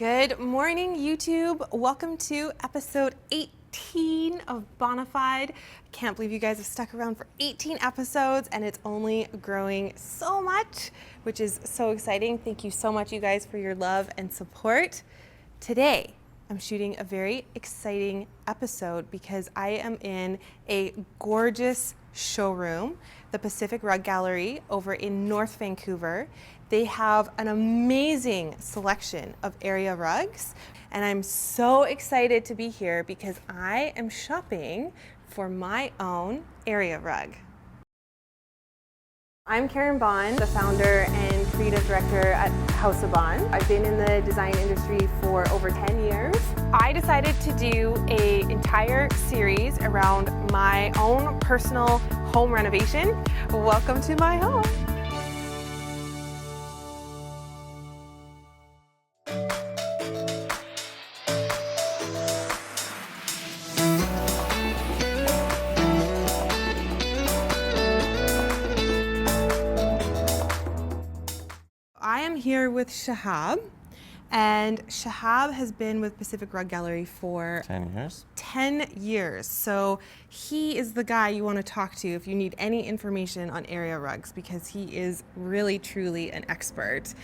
Good morning, YouTube. Welcome to episode 18 of Bohnafide. Can't believe you guys have stuck around for 18 episodes and it's only growing so much, which is so exciting. Thank you so much, you guys, for your love and support. Today, I'm shooting a very exciting episode because I am in a gorgeous showroom, the Pacific Rug Gallery over in North Vancouver. They have an amazing selection of area rugs, and I'm so excited to be here because I am shopping for my own area rug. I'm Karin Bohn, the founder and creative director at House of Bohn. I've been in the design industry for over 10 years. I decided to do an entire series around my own personal home renovation. Welcome to my home. I am here with Shahab, and Shahab has been with Pacific Rug Gallery for 10 years. 10 years. So he is the guy you want to talk to if you need any information on area rugs because he is really, truly an expert.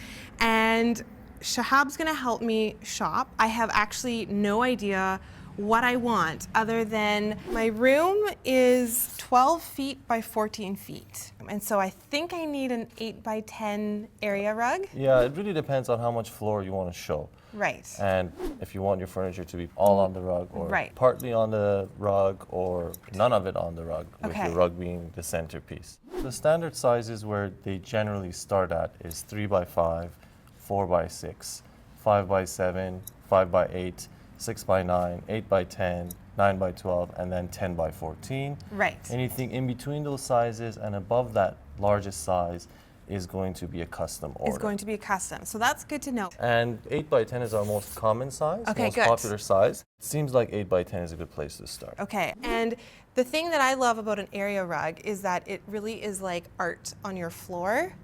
And Shahab's going to help me shop. I have actually no idea what I want other than my room is 12 feet by 14 feet. And so I think I need an 8 by 10 area rug. Yeah, it really depends on how much floor you want to show. Right. And if you want your furniture to be all on the rug or Right. partly on the rug or none of it on the rug, with Okay. the rug being the centerpiece. The standard sizes where they generally start at is 3 by 5, 4 by 6, 5 by 7, 5 by 8, 6 by 9, 8 by 10, 9 by 12, and then 10 by 14. Right. Anything in between those sizes and above that largest size is going to be a custom order. Is going to be a custom. So that's good to know. And 8 by 10 is our most common size, Okay, most good. popular size. It seems like 8 by 10 is a good place to start. Okay, and the thing that I love about an area rug is that it really is like art on your floor,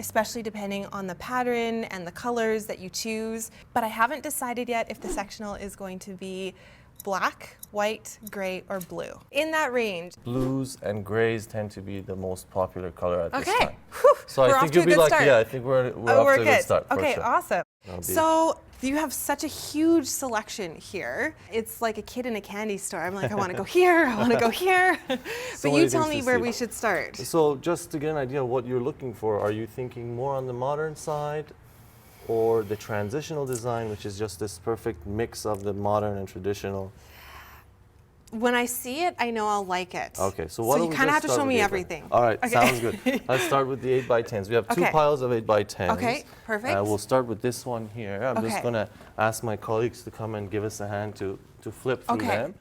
especially depending on the pattern and the colors that you choose. But I haven't decided yet if the sectional is going to be black, white, gray, or blue. In that range. Blues and grays tend to be the most popular color at this Okay, time. whew, So we're I off think to a you'll be good like, start. yeah, I think we're off We're to a good. good start. for Okay, sure. awesome. That'll be- So you have such a huge selection here. It's like a kid in a candy store. I'm like, I want to go here, I want to go here. But many you tell things me to where see. we should start. So just to get an idea of what you're looking for, are you thinking more on the modern side or the transitional design, which is just this perfect mix of the modern and traditional? When I see it, I know I'll like it. Okay, so what you kind of have to show me the 8 by everything. All right, Okay. sounds good. Let's start with the 8 by 10s. We have two Okay. piles of 8 by 10s. Okay, perfect. We'll start with this one here. I'm Okay. just going to ask my colleagues to come and give us a hand to flip through Okay. them.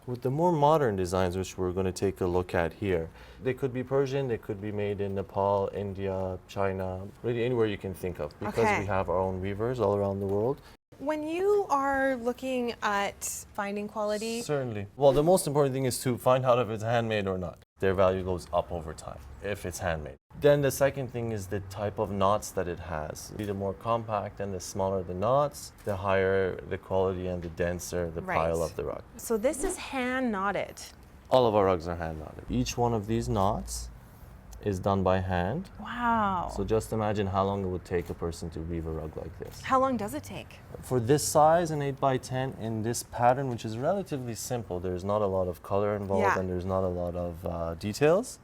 With the more modern designs, which we're going to take a look at here, they could be Persian, they could be made in Nepal, India, China, really anywhere you can think of, because Okay. we have our own weavers all around the world. When you are looking at finding quality, Certainly. Well, the most important thing is to find out if it's handmade or not. Their value goes up over time if it's handmade. Then the second thing is the type of knots that it has. The more compact and the smaller the knots, the higher the quality and the denser the Right. pile of the rug. so this is hand knotted. All of our rugs are hand knotted. Each one of these knots is done by hand. Wow. So just imagine how long it would take a person to weave a rug like this. How long does it take? For this size, an 8 by 10 in this pattern, which is relatively simple, there's not a lot of color involved Yeah. and there's not a lot of details.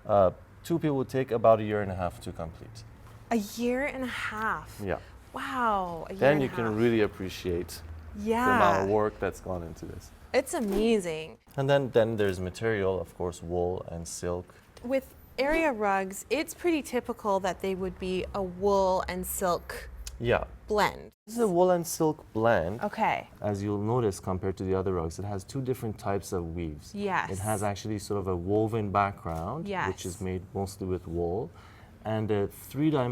2 people would take about 1.5 years to complete. A year and a half. Yeah. Wow. A year Then and you a half. can really appreciate Yeah. the amount of work that's gone into this. It's amazing. And then there's material, of course, wool and silk. With area rugs, it's pretty typical that they would be a wool and silk Yeah. blend. This is a wool and silk blend. Okay. As you'll notice compared to the other rugs, it has 2 different types of weaves. Yes. It has actually sort of a woven background, which Yes. is made mostly with wool, and a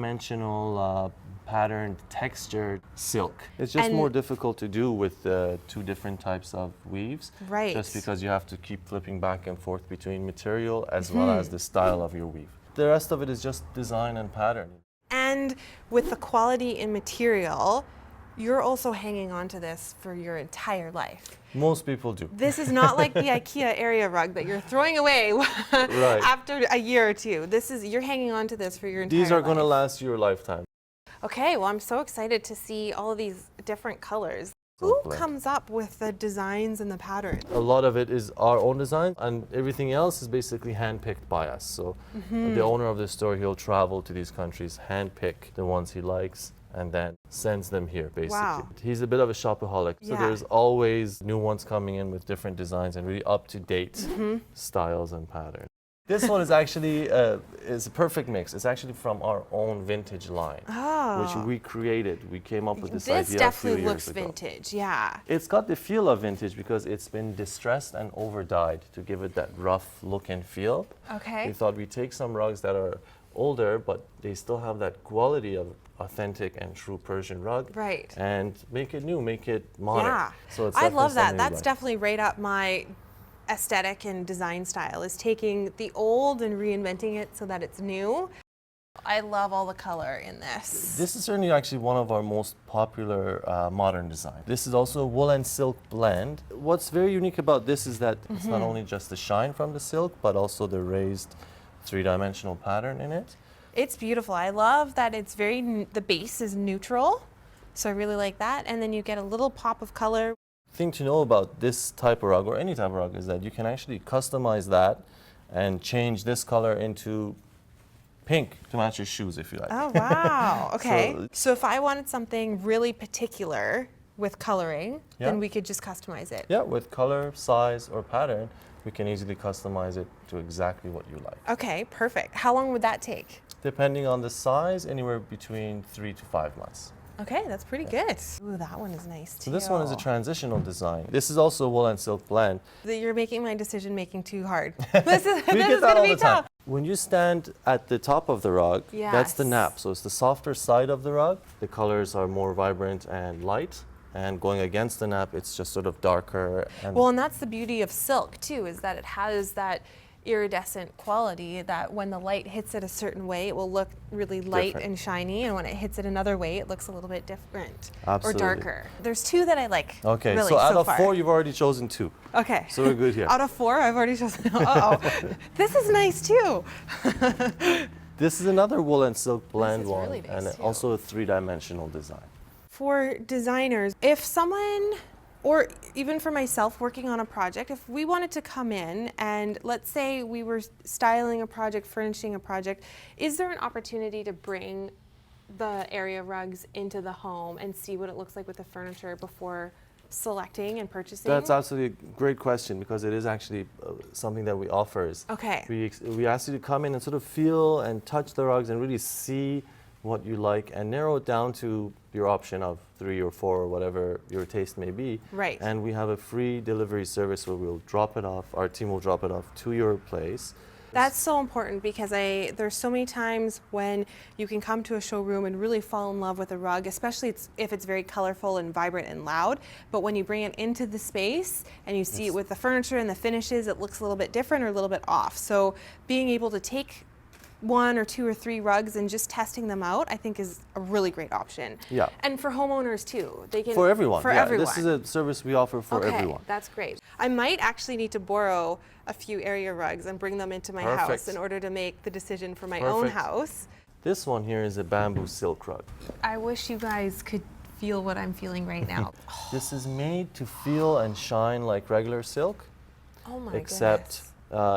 3-dimensional patterned textured silk. It's just And- more difficult to do with the 2 different types of weaves. Right. Just because you have to keep flipping back and forth between material as well as the style of your weave. The rest of it is just design and pattern. And with the quality in material, You're also hanging on to this for your entire life. Most people do. This is not like the IKEA area rug that you're throwing away after a year or two. You're hanging on to this for your entire life. These are going to last your lifetime. Okay, well, I'm so excited to see all of these different colors. Who comes up with the designs and the patterns? A lot of it is our own design, and everything else is basically handpicked by us. So the owner of the store, he'll travel to these countries, handpick the ones he likes, and then sends them here, basically. Wow. He's a bit of a shopaholic, so there's always new ones coming in with different designs and really up-to-date styles and patterns. This one is actually is a perfect mix. It's actually from our own vintage line, which we created. We came up with this idea a few years ago. This definitely looks vintage, yeah. It's got the feel of vintage because it's been distressed and over-dyed to give it that rough look and feel. Okay. We thought we'd take some rugs that are older, but they still have that quality of authentic and true Persian rug. Right. And make it new, make it modern. Yeah. So it's I love that. something we That's like. definitely right up my aesthetic and design style, is taking the old and reinventing it so that it's new. I love all the color in this. This is certainly actually one of our most popular modern designs. This is also a wool and silk blend. What's very unique about this is that it's not only just the shine from the silk, but also the raised three-dimensional pattern in it. It's beautiful. I love that it's the base is neutral, so I really like that. And then you get a little pop of color. Thing to know about this type of rug, or any type of rug, is that you can actually customize that and change this color into pink to match your shoes if you like. Oh, wow. Okay. So if I wanted something really particular with coloring, then we could just customize it. Yeah, with color, size, or pattern, we can easily customize it to exactly what you like. Okay, perfect. How long would that take? Depending on the size, anywhere between 3 to 5 months. Okay, that's pretty good. Ooh, that one is nice too. So this one is a transitional design. This is also a wool and silk blend. You're making my decision making too hard. This is We get that going to all be the time. tough. When you stand at the top of the rug, that's the nap. So it's the softer side of the rug. The colors are more vibrant and light. And going against the nap, it's just sort of darker. Well, and that's the beauty of silk too, is that it has that iridescent quality that when the light hits it a certain way, it will look really light and shiny, and when it hits it another way, it looks a little bit different or darker. There's two that I like. Okay, really, so out of far. 4, you've already chosen 2. Okay. So we're good here. Out of 4, I've already chosen. Uh-oh. This is nice too. This is another wool and silk blend one, really nice and too. also a 3-dimensional design. For designers, if someone, or even for myself working on a project, if we wanted to come in and let's say we were styling a project, furnishing a project, is there an opportunity to bring the area rugs into the home and see what it looks like with the furniture before selecting and purchasing? That's absolutely a great question, because it is actually something that we offer. Okay. We ask you to come in and sort of feel and touch the rugs and really see what you like and narrow it down to your option of 3 or 4 or whatever your taste may be. Right. And we have a free delivery service where we'll drop it off, our team will drop it off to your place. That's so important, because there's so many times when you can come to a showroom and really fall in love with a rug, especially if it's very colorful and vibrant and loud. But when you bring it into the space and you see it with the furniture and the finishes, it looks a little bit different or a little bit off. So being able to take 1 or 2 or 3 rugs and just testing them out, I think is a really great option. Yeah. And for homeowners too. They can, for everyone. For yeah, everyone. This is a service we offer for everyone. That's great. I might actually need to borrow a few area rugs and bring them into my house in order to make the decision for my own house. This one here is a bamboo silk rug. I wish you guys could feel what I'm feeling right now. This is made to feel and shine like regular silk. Oh my except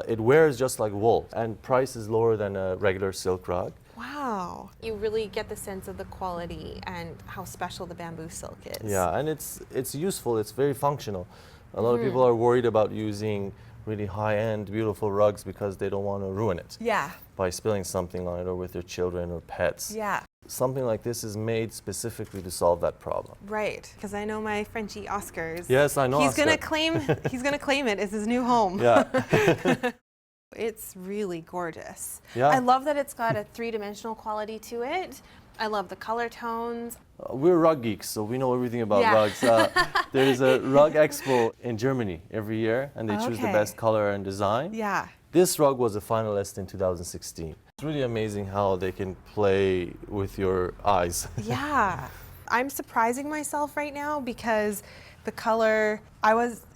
it wears just like wool, and price is lower than a regular silk rug. Wow. You really get the sense of the quality and how special the bamboo silk is. Yeah, and it's useful, it's very functional. A lot of people are worried about using really high-end, beautiful rugs because they don't want to ruin it. Yeah. By spilling something on it or with their children or pets. Yeah. Something like this is made specifically to solve that problem. Right, because I know my Frenchie Oscars. Yes, I know He's Oscar. he's gonna claim it as his new home. Yeah. It's really gorgeous. Yeah. I love that it's got a 3-dimensional quality to it. I love the color tones. We're rug geeks, so we know everything about rugs. There's a rug expo in Germany every year, and they choose the best color and design. Yeah. This rug was a finalist in 2016. It's really amazing how they can play with your eyes. Yeah. I'm surprising myself right now because the color,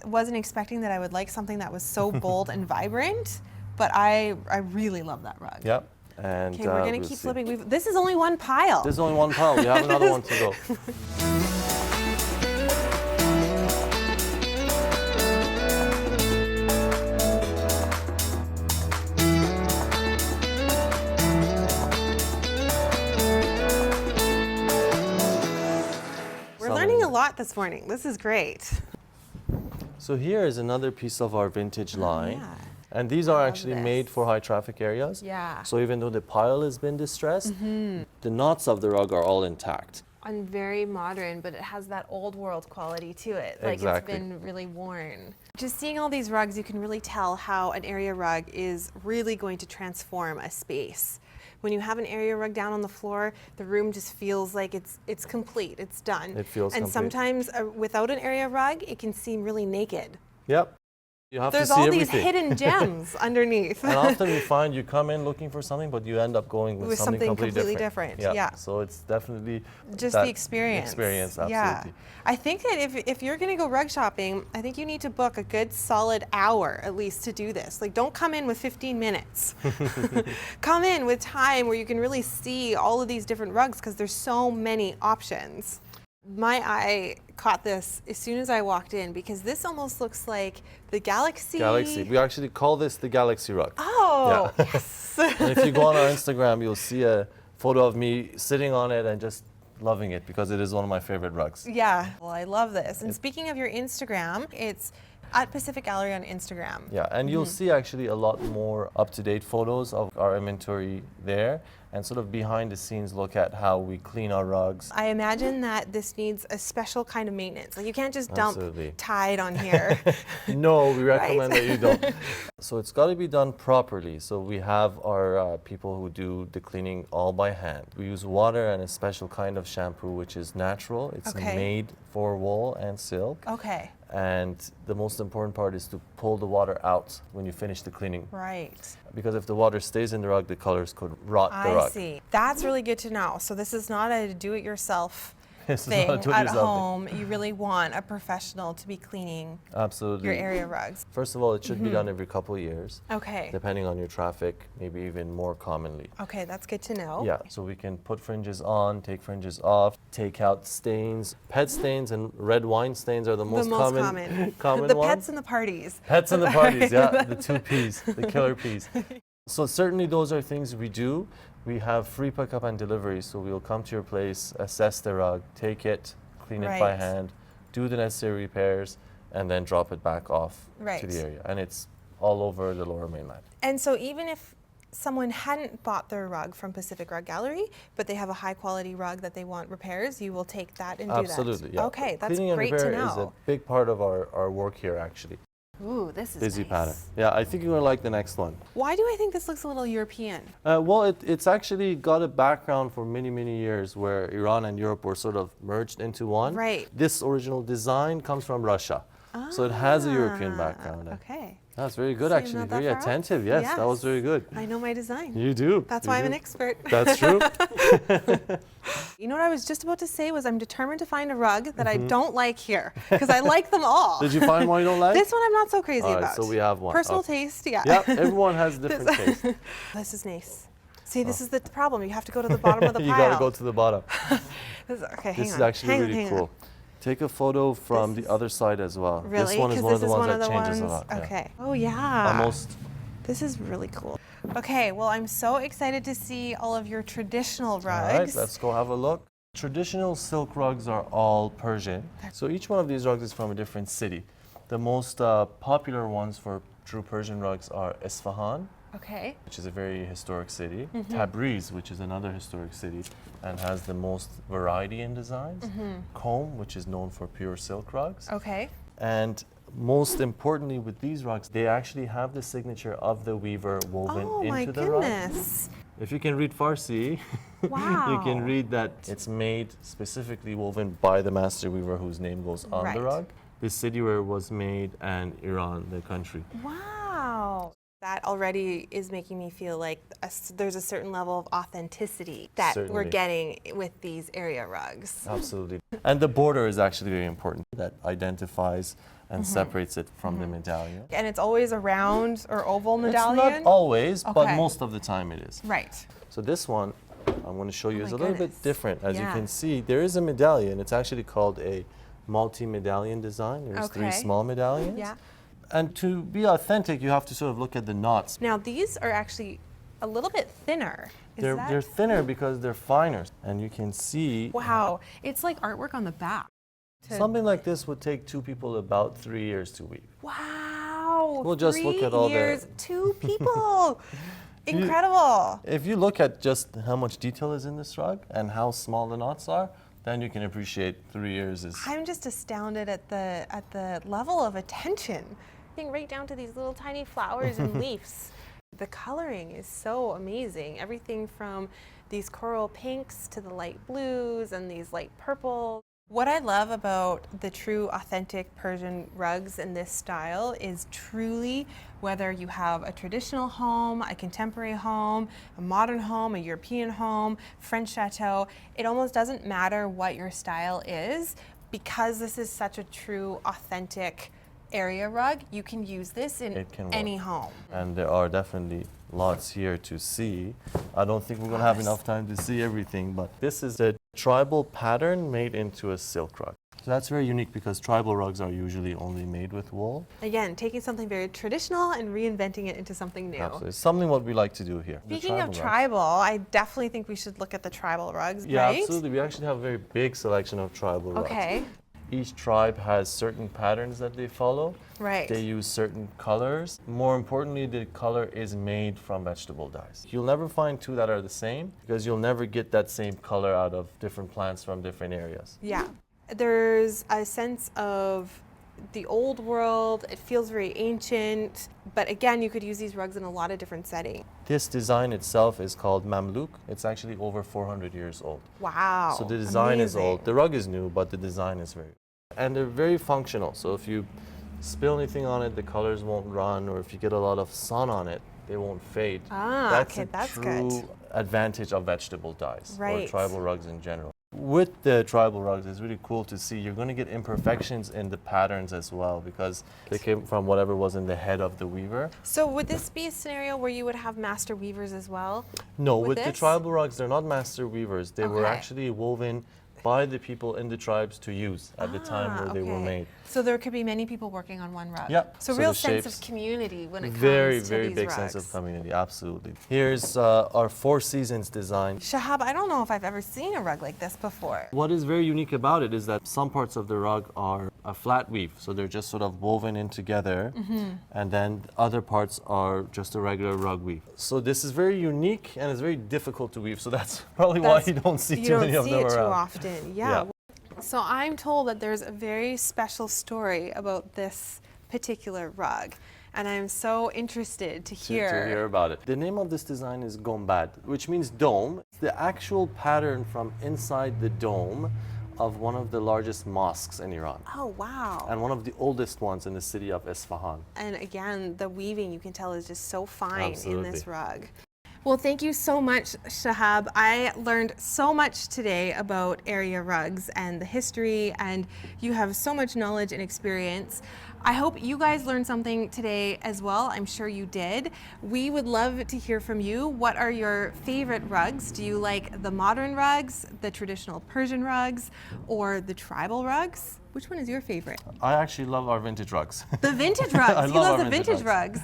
wasn't expecting that I would like something that was so bold and vibrant, but I really love that rug. Yep. And Okay, we're gonna we'll keep see. flipping. This is only one pile. There's only one pile. We have another one to go. We're learning a lot this morning. This is great. So here is another piece of our vintage line. Yeah. And these are love actually this. made for high traffic areas. Yeah. So even though the pile has been distressed, the knots of the rug are all intact. And very modern, but it has that old world quality to it. Like Exactly. it's been really worn. Just seeing all these rugs, you can really tell how an area rug is really going to transform a space. When you have an area rug down on the floor, the room just feels like it's complete, it's done. It feels and complete. sometimes without an area rug, it can seem really naked. Yep. You have There's to see all everything. these hidden gems underneath. And often you find you come in looking for something, but you end up going with something completely different. Yeah. So it's definitely Just that the experience. Experience, absolutely. Yeah. I think that if you're going to go rug shopping, I think you need to book a good solid hour at least to do this. Like, don't come in with 15 minutes. Come in with time where you can really see all of these different rugs because there's so many options. My eye caught this as soon as I walked in because this almost looks like the Galaxy. Galaxy. We actually call this the Galaxy rug. Oh, Yeah. yes. And if you go on our Instagram, you'll see a photo of me sitting on it and just loving it because it is one of my favorite rugs. Yeah, well, I love this. And speaking of your Instagram, it's at Pacific Gallery on Instagram. Yeah, and you'll see actually a lot more up-to-date photos of our inventory there and sort of behind the scenes look at how we clean our rugs. I imagine that this needs a special kind of maintenance. Like you can't just dump Absolutely. Tide on here. No, we recommend Right? that you don't. So it's got to be done properly. So we have our people who do the cleaning all by hand. We use water and a special kind of shampoo which is natural. It's Okay. made for wool and silk. Okay, And the most important part is to pull the water out when you finish the cleaning. right. Because if the water stays in the rug, the colors could rot the I rug. see. That's really good to know. So this is not a do-it-yourself This is thing not a at do-it-yourself thing. home. You really want a professional to be cleaning Absolutely. your area rugs. First of all, it should be done every couple of years, Okay. depending on your traffic, maybe even more commonly. Okay, that's good to know. Yeah, so we can put fringes on, take fringes off, take out stains. Pet stains and red wine stains are the The most, most common, common. The ones. pets and the parties. Pets and the parties, yeah, the two Ps, the killer Ps. So certainly those are things we do. We have free pickup and delivery, so we'll come to your place, assess the rug, take it, clean it by Right. hand, do the necessary repairs, and then drop it back off to Right. the area. And it's all over the Lower Mainland. And so even if someone hadn't bought their rug from Pacific Rug Gallery, but they have a high quality rug that they want repairs, you will take that and do that. Absolutely, yeah. Okay, that's Cleaning and great to repair is a know. big part of our work here, actually. Ooh, this is Busy nice. pattern. Yeah, I think you're gonna like the next one. Why do I think this looks a little European? Well, it's actually got a background for many, many years where Iran and Europe were sort of merged into one. Right. This original design comes from Russia. So it has a European background. Okay. That's very good, So you actually. know that Very far off? attentive. Yes, that was very good. I know my design. You do. That's you why I'm do. an expert. That's true. You know what I was just about to say was I'm determined to find a rug that I don't like here because I like them all. Did you find one you don't like? This one I'm not so crazy All right, about. so we have one. Personal Okay. taste, yeah. Yep, everyone has different taste. This is nice. See, this is the problem. You have to go to the bottom of the You pile. gotta go to the bottom. Okay, hang This on. is actually hang on, really hang on. cool. Take a photo from This the other side as well. Really? This one is 'Cause one of this the is ones one of that the changes ones? a lot. yeah. Okay. Oh yeah. Almost. This is really cool. Okay, well I'm so excited to see all of your traditional rugs. All right, let's go have a look. Traditional silk rugs are all Persian. So each one of these rugs is from a different city. The most popular ones for true Persian rugs are Isfahan, Okay. which is a very historic city, Mm-hmm. Tabriz, which is another historic city and has the most variety in designs, Qom, which is known for pure silk rugs, Okay. and most importantly with these rugs, they actually have the signature of the weaver woven Oh my into the rug. goodness. If you can read Farsi, Wow. you can read that it's made specifically woven by the master weaver whose name goes on Right. the rug. The city where it was made and Iran, the country. Wow. That already is making me feel like there's a certain level of authenticity that we're Certainly. getting with these area rugs. Absolutely. And the border is actually very important. That identifies and separates it from the medallion. And it's always a round or oval It's medallion? not always, but Okay. most of the time it is. Right. So this one, I'm going to show you, Oh is my a little goodness. bit different. As you Yeah. can see, there is a medallion. It's actually called a multi-medallion design. There's three Okay. small medallions. Yeah. And to be authentic, you have to sort of look at the knots. Now these are actually a little bit thinner. Is that? They're thinner because they're finer. And you can see Wow, it's like artwork on the back. something like this would take two people about 3 years to weave. Wow. We'll just look at all the- 3 years, 2 people. Incredible. If you look at just how much detail is in this rug and how small the knots are, then you can appreciate 3 years is... I'm just astounded at the level of attention. I think right down to these little tiny flowers and leaves. The coloring is so amazing. Everything from these coral pinks to the light blues and these light purple. What I love about the true authentic Persian rugs in this style is truly whether you have a traditional home, a contemporary home, a modern home, a European home, French chateau, it almost doesn't matter what your style is, because this is such a true authentic area rug, you can use this in It can work. any home. And there are definitely lots here to see. I don't think we're going to have enough time to see everything, but this is a tribal pattern made into a silk rug. So that's very unique because tribal rugs are usually only made with wool. Again, taking something very traditional and reinventing it into something new. Absolutely. It's something what we like to do here. the Speaking of rugs. tribal, I definitely think we should look at the tribal rugs, Yeah, right? absolutely. We actually have a very big selection of tribal rugs. Okay, Each tribe has certain patterns that they follow. right. They use certain colors. More importantly, the color is made from vegetable dyes. You'll never find two that are the same because you'll never get that same color out of different plants from different areas. Yeah. There's a sense of the old world. It feels very ancient. But again, you could use these rugs in a lot of different settings. This design itself is called Mamluk. It's actually over 400 years old. Wow. So the design is amazing. old. The rug is new, but the design is very old. And they're very functional. So if you spill anything on it, the colors won't run, or if you get a lot of sun on it, they won't fade. Ah, okay, a that's true good. advantage of vegetable dyes or Right. tribal rugs in general. With the tribal rugs, it's really cool to see you're going to get imperfections in the patterns as well because they came from whatever was in the head of the weaver. So would this be a scenario where you would have master weavers as well? No, With with the this? tribal rugs, they're not master weavers. They were Okay. actually woven by the people in the tribes to use at the time where they were okay. made. So there could be many people working on one rug. Yep. So So real the sense shapes- of community when it comes Very, to very these big rugs. sense of community, absolutely. Here's our Four Seasons design. Shahab, I don't know if I've ever seen a rug like this before. What is very unique about it is that some parts of the rug are a flat weave, so they're just sort of woven in together, and then other parts are just a regular rug weave. So this is very unique and it's very difficult to weave, so that's probably why you don't see too many of them You don't see it too around. often. Yeah. So I'm told that there's a very special story about this particular rug, and I'm so interested to To hear. hear about it. The name of this design is Gombad, which means dome. It's the actual pattern from inside the dome of one of the largest mosques in Iran Oh, wow. and one of the oldest ones in the city of Isfahan. And again, the weaving you can tell is just so fine in this Absolutely. rug. Well, thank you so much, Shahab. I learned so much today about area rugs and the history, and you have so much knowledge and experience. I hope you guys learned something today as well. I'm sure you did. We would love to hear from you. What are your favorite rugs? Do you like the modern rugs, the traditional Persian rugs, or the tribal rugs? Which one is your favorite? I actually love our vintage rugs. The vintage rugs. I He love loves our the vintage vintage rugs.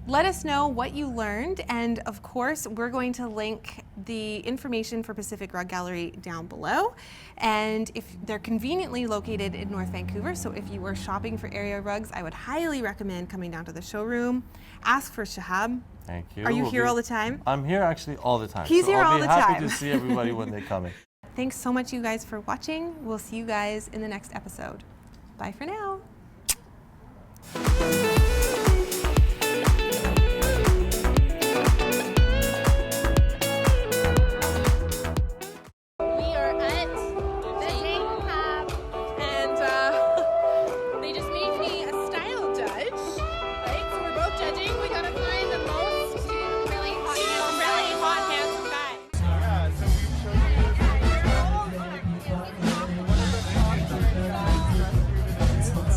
Let us know what you learned, and of course, we're going to link the information for Pacific Rug Gallery down below. And if they're conveniently located in North Vancouver, so if you are shopping for area rugs, I would highly recommend coming down to the showroom. Ask for Shahab. Thank you. Are you We'll here be- all the time? I'm here actually all the time. He's so here I'll all be the happy time. to see everybody when they come in. Thanks so much, you guys, for watching. We'll see you guys in the next episode. Bye for now.